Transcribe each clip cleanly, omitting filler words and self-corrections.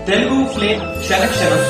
Telugu flame క్షణక్షణం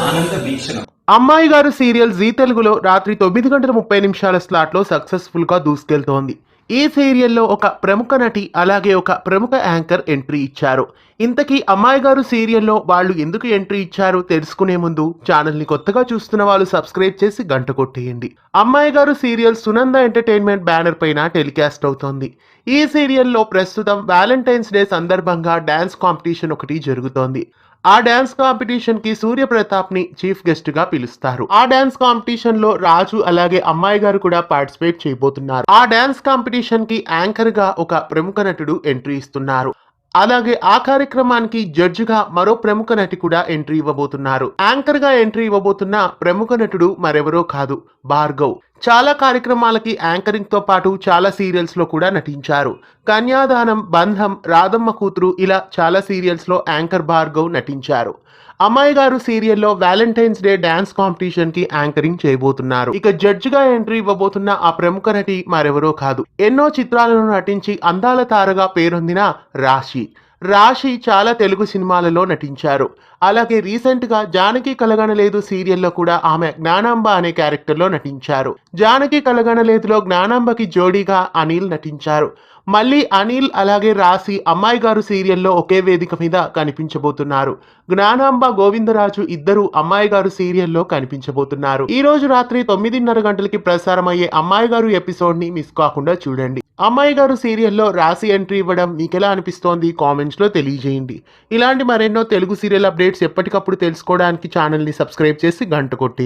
ఆనంద వీక్షణం. అమ్మాయి గారు సీరియల్ జీ తెలుగులో రాత్రి 9:30 స్లాట్లో సక్సెస్ఫుల్ గా దూసుకెళ్తోంది. ఈ సీరియల్లో ఒక ప్రముఖ నటి అలాగే ఒక ప్రముఖ యాంకర్ ఎంట్రీ ఇచ్చారు. ఇంతకీ అమ్మాయి గారు సీరియల్లో వాళ్ళు ఎందుకు ఎంట్రీ ఇచ్చారు తెలుసుకునే ముందు ఛానల్ని కొత్తగా చూస్తున్న వాళ్ళు సబ్స్క్రైబ్ చేసి గంట కొట్టేయండి. అమ్మాయి గారు సీరియల్ సునంద ఎంటర్టైన్మెంట్ బ్యానర్ పైన టెలికాస్ట్ అవుతోంది. ఈ సీరియల్లో ప్రస్తుతం వ్యాలంటైన్స్ డే సందర్భంగా డాన్స్ కాంపిటీషన్ ఒకటి జరుగుతోంది. ఆ డాన్స్ కాంపిటీషన్ కి సూర్యప్రతాప్ ని చీఫ్ గెస్ట్ గా పిలుస్తారు. ఆ డాన్స్ కాంపిటీషన్ లో రాజు అలాగే అమ్మాయి గారు కూడా పార్టిసిపేట్ చేయబోతున్నారు. ఆ డాన్స్ కాంపిటీషన్ కి యాంకర్ గా ఒక ప్రముఖ నటుడు ఎంట్రీ ఇస్తున్నారు. అలాగే ఆ కార్యక్రమానికి జడ్జి గా మరో ప్రముఖ నటి కూడా ఎంట్రీ ఇవ్వబోతున్నారు. యాంకర్ గా ఎంట్రీ ఇవ్వబోతున్న ప్రముఖ నటుడు మరెవరో కాదు, భార్గవ్. చాలా కార్యక్రమాలకి యాంకరింగ్ తో పాటు చాలా సీరియల్స్ లో కూడా నటించారు. కన్యాదానం, బంధం, రాధమ్మ కూతురు ఇలా చాలా సీరియల్స్ లో యాంకర్ భార్గవ్ నటించారు. అమ్మాయి గారు సీరియల్లో వ్యాలంటైన్స్ డే డాన్స్ కాంపిటీషన్ కి యాంకరింగ్ చేయబోతున్నారు. ఇక జడ్జిగా ఎంట్రీ ఇవ్వబోతున్న ఆ ప్రముఖ నటి మరెవరో కాదు, ఎన్నో చిత్రాలను నటించి అందాల తారగా పేరొందిన రాశి చాలా తెలుగు సినిమాలలో నటించారు. అలాగే రీసెంట్ గా జానకి కలగనలేదు సీరియల్లో కూడా ఆమె జ్ఞానాంబ అనే క్యారెక్టర్ లో నటించారు. జానకి కలగనలేదులో జ్ఞానాంబకి జోడీగా అనిల్ నటించారు. మళ్ళీ అనిల్ అలాగే రాశి అమ్మాయి గారు సీరియల్లో ఒకే వేదిక మీద కనిపించబోతున్నారు. జ్ఞానాంబ, గోవిందరాజు ఇద్దరు అమ్మాయి గారు సీరియల్లో కనిపించబోతున్నారు. ఈ రోజు రాత్రి 9:30 ప్రసారమయ్యే అమ్మాయి గారు ఎపిసోడ్ ని మిస్ కాకుండా చూడండి. అమ్మాయి గారు సీరియల్లో రాశి ఎంట్రీ ఇవ్వడం మీకెలా అనిపిస్తోంది కామెంట్స్ లో తెలియజేయండి. ఇలాంటి మరెన్నో తెలుగు సీరియల్ అప్డేట్స్ ఎప్పటికప్పుడు తెలుసుకోవడానికి ఛానల్ ని సబ్స్క్రైబ్ చేసి గంట కొట్టి